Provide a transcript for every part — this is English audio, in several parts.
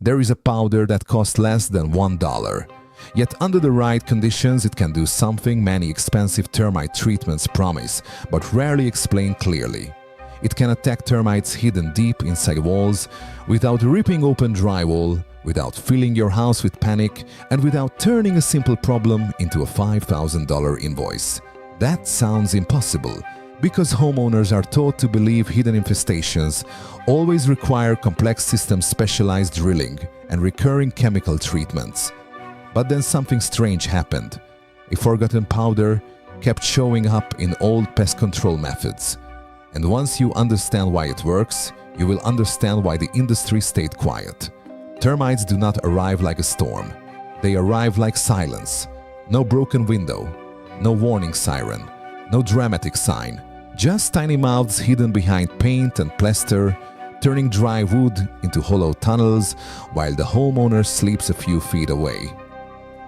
There is a powder that costs less than $1. Yet under the right conditions it can do something many expensive termite treatments promise but rarely explain clearly. It can attack termites hidden deep inside walls without ripping open drywall, without filling your house with panic, and without turning a simple problem into a $5,000 invoice. That sounds impossible, because homeowners are taught to believe hidden infestations always require complex systems, specialized drilling, and recurring chemical treatments. But then something strange happened. A forgotten powder kept showing up in old pest control methods. And once you understand why it works, you will understand why the industry stayed quiet. Termites do not arrive like a storm. They arrive like silence. No broken window, no warning siren, no dramatic sign. Just tiny mouths hidden behind paint and plaster, turning dry wood into hollow tunnels while the homeowner sleeps a few feet away.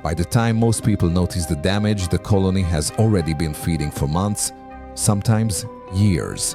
By the time most people notice the damage, the colony has already been feeding for months, sometimes years.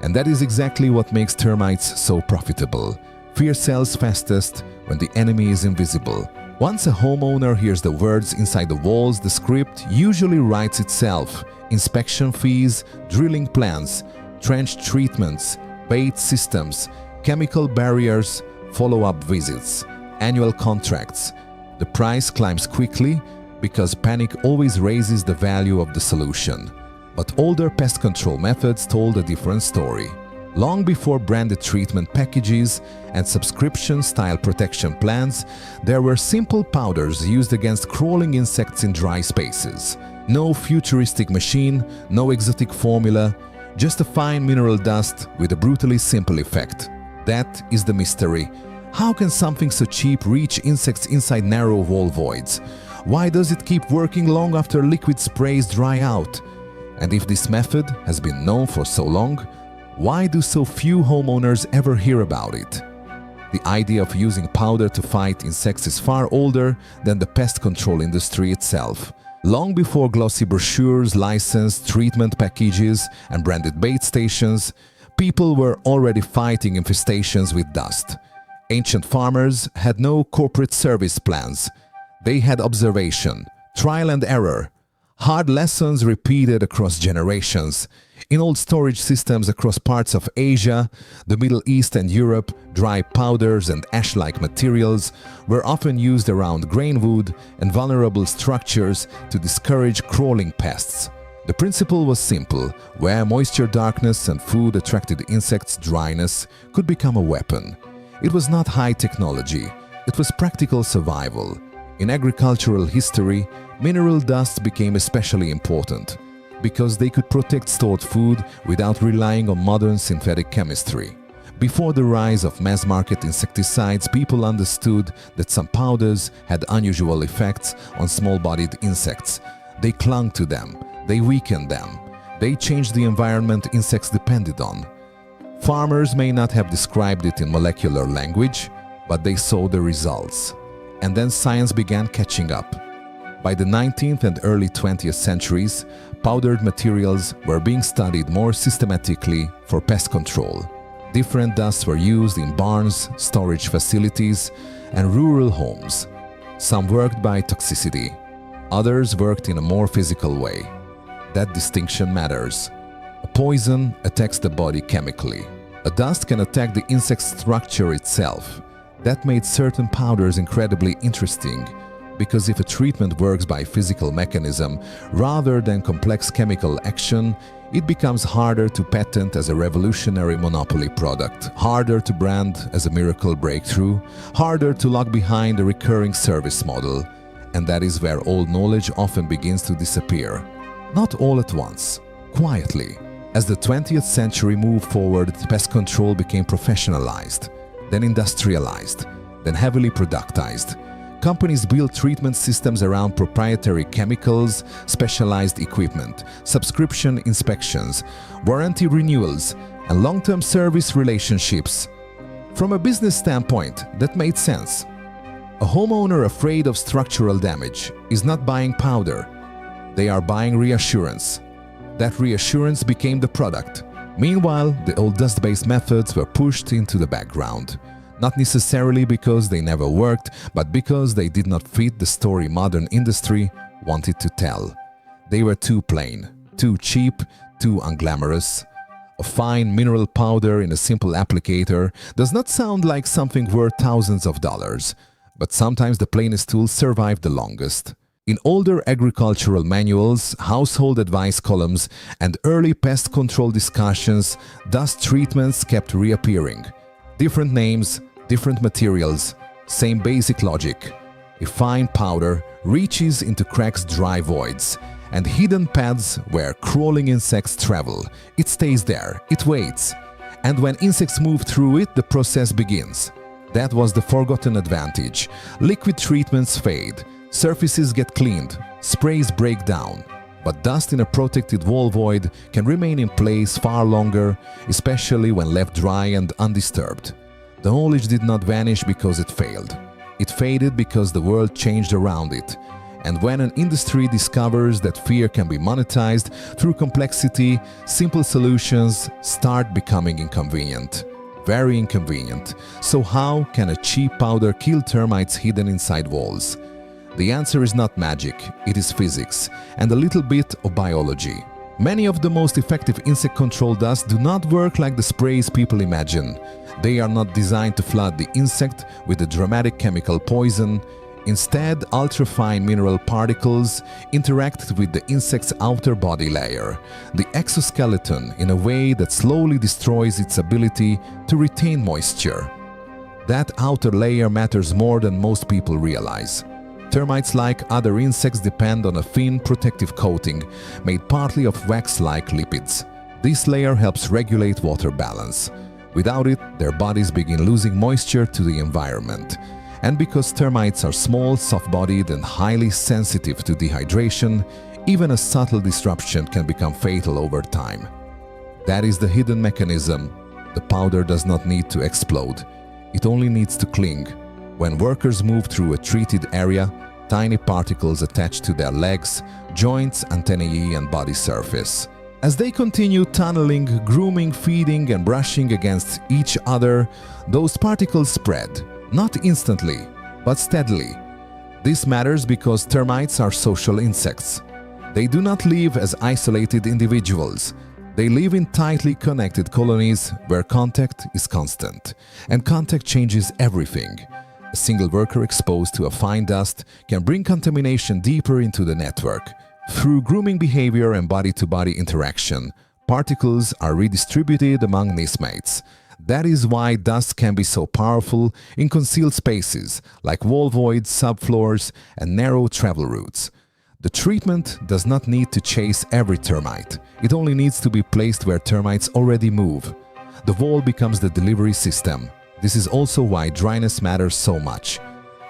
And that is exactly what makes termites so profitable. Fear sells fastest when the enemy is invisible. Once a homeowner hears the words inside the walls, the script usually writes itself. Inspection fees, drilling plans, trench treatments, bait systems, chemical barriers, follow-up visits, annual contracts. The price climbs quickly because panic always raises the value of the solution. But older pest control methods told a different story. Long before branded treatment packages and subscription-style protection plans, there were simple powders used against crawling insects in dry spaces. No futuristic machine, no exotic formula, just a fine mineral dust with a brutally simple effect. That is the mystery. How can something so cheap reach insects inside narrow wall voids? Why does it keep working long after liquid sprays dry out? And if this method has been known for so long, why do so few homeowners ever hear about it? The idea of using powder to fight insects is far older than the pest control industry itself. Long before glossy brochures, licensed treatment packages, and branded bait stations, people were already fighting infestations with dust. Ancient farmers had no corporate service plans. They had observation, trial and error, hard lessons repeated across generations. In old storage systems across parts of Asia, the Middle East and Europe, dry powders and ash-like materials were often used around grain wood and vulnerable structures to discourage crawling pests. The principle was simple: where moisture, darkness, and food attracted insects, dryness could become a weapon. It was not high technology, it was practical survival. In agricultural history, mineral dusts became especially important because they could protect stored food without relying on modern synthetic chemistry. Before the rise of mass-market insecticides, people understood that some powders had unusual effects on small-bodied insects. They clung to them, they weakened them, they changed the environment insects depended on. Farmers may not have described it in molecular language, but they saw the results. And then science began catching up. By the 19th and early 20th centuries, powdered materials were being studied more systematically for pest control. Different dusts were used in barns, storage facilities, and rural homes. Some worked by toxicity, others worked in a more physical way. That distinction matters. A poison attacks the body chemically. A dust can attack the insect structure itself. That made certain powders incredibly interesting, because if a treatment works by physical mechanism rather than complex chemical action, it becomes harder to patent as a revolutionary monopoly product, harder to brand as a miracle breakthrough, harder to lock behind a recurring service model. And that is where old knowledge often begins to disappear. Not all at once, quietly. As the 20th century moved forward, pest control became professionalized, then industrialized, then heavily productized. Companies built treatment systems around proprietary chemicals, specialized equipment, subscription inspections, warranty renewals, and long-term service relationships. From a business standpoint, that made sense. A homeowner afraid of structural damage is not buying powder. They are buying reassurance. That reassurance became the product. Meanwhile, the old dust-based methods were pushed into the background. Not necessarily because they never worked, but because they did not fit the story modern industry wanted to tell. They were too plain, too cheap, too unglamorous. A fine mineral powder in a simple applicator does not sound like something worth thousands of dollars, but sometimes the plainest tools survive the longest. In older agricultural manuals, household advice columns, and early pest control discussions, dust treatments kept reappearing. Different names, different materials, same basic logic. A fine powder reaches into cracks, dry voids, and hidden paths where crawling insects travel. It stays there, it waits. And when insects move through it, the process begins. That was the forgotten advantage. Liquid treatments fade. Surfaces get cleaned, sprays break down, but dust in a protected wall void can remain in place far longer, especially when left dry and undisturbed. The knowledge did not vanish because it failed. It faded because the world changed around it. And when an industry discovers that fear can be monetized through complexity, simple solutions start becoming inconvenient. Very inconvenient. So how can a cheap powder kill termites hidden inside walls? The answer is not magic, it is physics and a little bit of biology. Many of the most effective insect control dusts do not work like the sprays people imagine. They are not designed to flood the insect with a dramatic chemical poison. Instead, ultrafine mineral particles interact with the insect's outer body layer, the exoskeleton, in a way that slowly destroys its ability to retain moisture. That outer layer matters more than most people realize. Termites, like other insects, depend on a thin protective coating made partly of wax-like lipids. This layer helps regulate water balance. Without it, their bodies begin losing moisture to the environment. And because termites are small, soft-bodied, and highly sensitive to dehydration, even a subtle disruption can become fatal over time. That is the hidden mechanism. The powder does not need to explode. It only needs to cling. When workers move through a treated area, tiny particles attach to their legs, joints, antennae, and body surface. As they continue tunneling, grooming, feeding, and brushing against each other, those particles spread, not instantly, but steadily. This matters because termites are social insects. They do not live as isolated individuals. They live in tightly connected colonies where contact is constant, and contact changes everything. A single worker exposed to a fine dust can bring contamination deeper into the network. Through grooming behavior and body-to-body interaction, particles are redistributed among nestmates. That is why dust can be so powerful in concealed spaces like wall voids, subfloors, and narrow travel routes. The treatment does not need to chase every termite. It only needs to be placed where termites already move. The wall becomes the delivery system. This is also why dryness matters so much.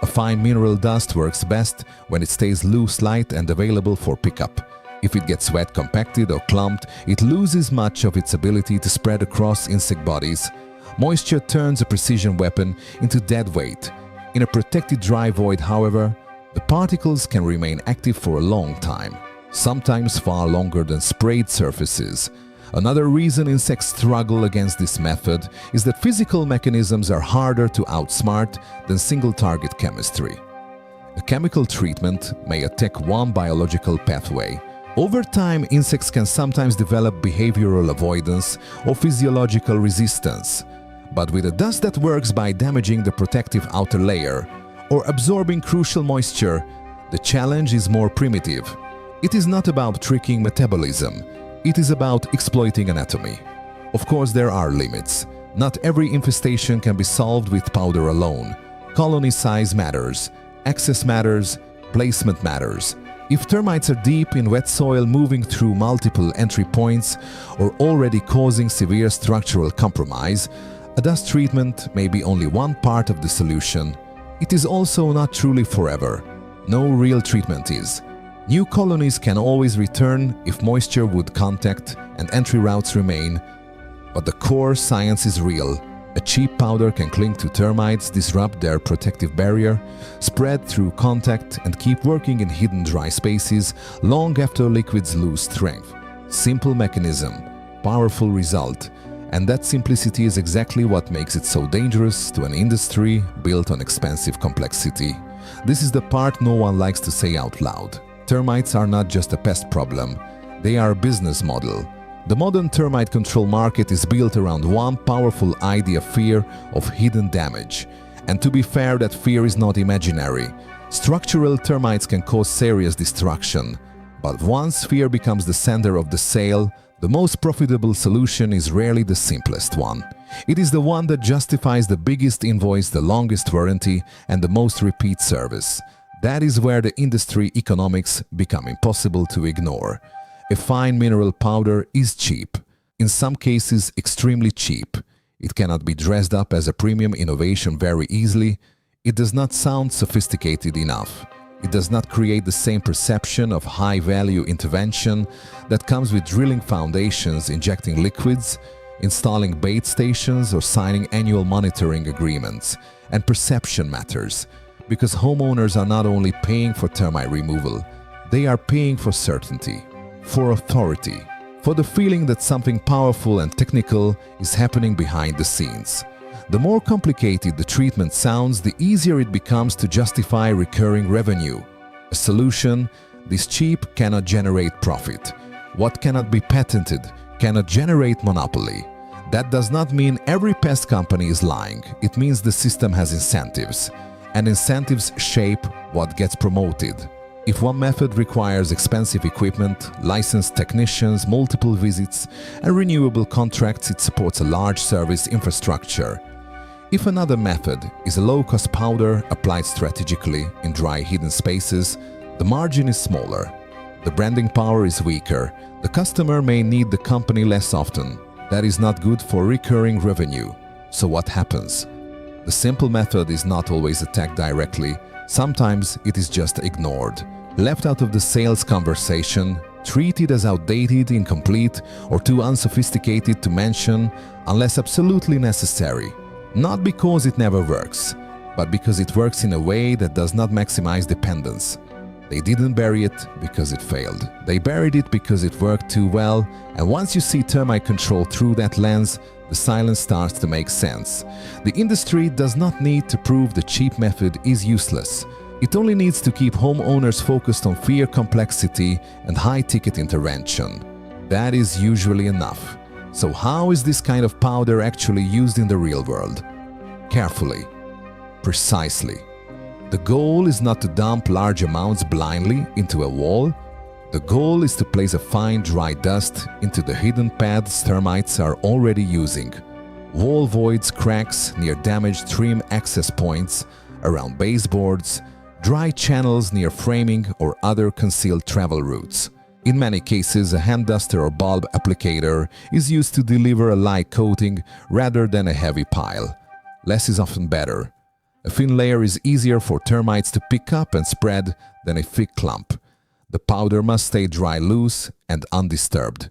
A fine mineral dust works best when it stays loose, light, and available for pickup. If it gets wet, compacted, or clumped, it loses much of its ability to spread across insect bodies. Moisture turns a precision weapon into dead weight. In a protected dry void, however, the particles can remain active for a long time, sometimes far longer than sprayed surfaces. Another reason insects struggle against this method is that physical mechanisms are harder to outsmart than single-target chemistry. A chemical treatment may attack one biological pathway. Over time, insects can sometimes develop behavioral avoidance or physiological resistance. But with a dust that works by damaging the protective outer layer or absorbing crucial moisture, the challenge is more primitive. It is not about tricking metabolism. It is about exploiting anatomy. Of course, there are limits. Not every infestation can be solved with powder alone. Colony size matters, access matters, placement matters. If termites are deep in wet soil, moving through multiple entry points, or already causing severe structural compromise, a dust treatment may be only one part of the solution. It is also not truly forever. No real treatment is. New colonies can always return if moisture would contact and entry routes remain. But the core science is real. A cheap powder can cling to termites, disrupt their protective barrier, spread through contact, and keep working in hidden dry spaces long after liquids lose strength. Simple mechanism, powerful result, And that simplicity is exactly what makes it so dangerous to an industry built on expensive complexity. This is the part no one likes to say out loud. Termites are not just a pest problem, they are a business model. The modern termite control market is built around one powerful idea: fear of hidden damage. And to be fair, that fear is not imaginary. Structural termites can cause serious destruction. But once fear becomes the center of the sale, the most profitable solution is rarely the simplest one. It is the one that justifies the biggest invoice, the longest warranty, and the most repeat service. That is where the industry economics become impossible to ignore. A fine mineral powder is cheap, in some cases extremely cheap. It cannot be dressed up as a premium innovation very easily. It does not sound sophisticated enough. It does not create the same perception of high-value intervention that comes with drilling foundations, injecting liquids, installing bait stations, or signing annual monitoring agreements. And perception matters, because homeowners are not only paying for termite removal, they are paying for certainty, for authority, for the feeling that something powerful and technical is happening behind the scenes. The more complicated the treatment sounds, the easier it becomes to justify recurring revenue. A solution this cheap cannot generate profit. What cannot be patented cannot generate monopoly. That does not mean every pest company is lying. It means the system has incentives, and incentives shape what gets promoted. If one method requires expensive equipment, licensed technicians, multiple visits, and renewable contracts, it supports a large service infrastructure. If another method is a low-cost powder applied strategically in dry hidden spaces, the margin is smaller. The branding power is weaker. The customer may need the company less often. That is not good for recurring revenue. So what happens? The simple method is not always attacked directly. Sometimes it is just ignored, left out of the sales conversation, treated as outdated, incomplete, or too unsophisticated to mention unless absolutely necessary. Not because it never works, but because it works in a way that does not maximize dependence. They didn't bury it because it failed. They buried it because it worked too well, and once you see termite control through that lens, the silence starts to make sense. The industry does not need to prove the cheap method is useless. It only needs to keep homeowners focused on fear, complexity, and high-ticket intervention. That is usually enough. So how is this kind of powder actually used in the real world? Carefully, precisely. The goal is not to dump large amounts blindly into a wall. The goal is to place a fine dry dust into the hidden paths termites are already using. Wall voids, cracks near damaged trim access points, around baseboards, dry channels near framing or other concealed travel routes. In many cases, a hand duster or bulb applicator is used to deliver a light coating rather than a heavy pile. Less is often better. A thin layer is easier for termites to pick up and spread than a thick clump. The powder must stay dry, loose, and undisturbed.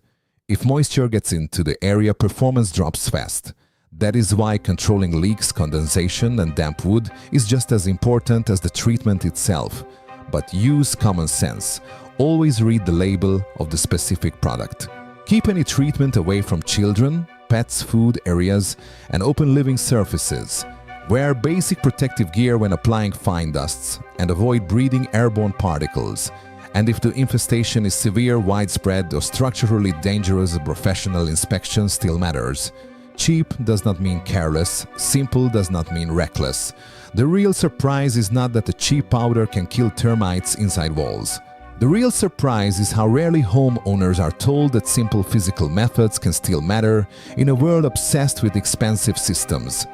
If moisture gets into the area, performance drops fast. That is why controlling leaks, condensation, and damp wood is just as important as the treatment itself. But use common sense. Always read the label of the specific product. Keep any treatment away from children, pets, food areas, and open living surfaces. Wear basic protective gear when applying fine dusts and avoid breathing airborne particles. And if the infestation is severe, widespread, or structurally dangerous, a professional inspection still matters. Cheap does not mean careless, simple does not mean reckless. The real surprise is not that a cheap powder can kill termites inside walls. The real surprise is how rarely homeowners are told that simple physical methods can still matter in a world obsessed with expensive systems.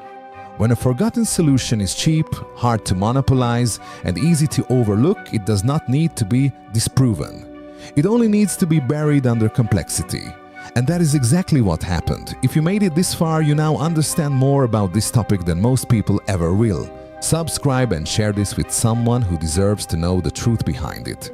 When a forgotten solution is cheap, hard to monopolize, and easy to overlook, it does not need to be disproven. It only needs to be buried under complexity. And that is exactly what happened. If you made it this far, you now understand more about this topic than most people ever will. Subscribe and share this with someone who deserves to know the truth behind it.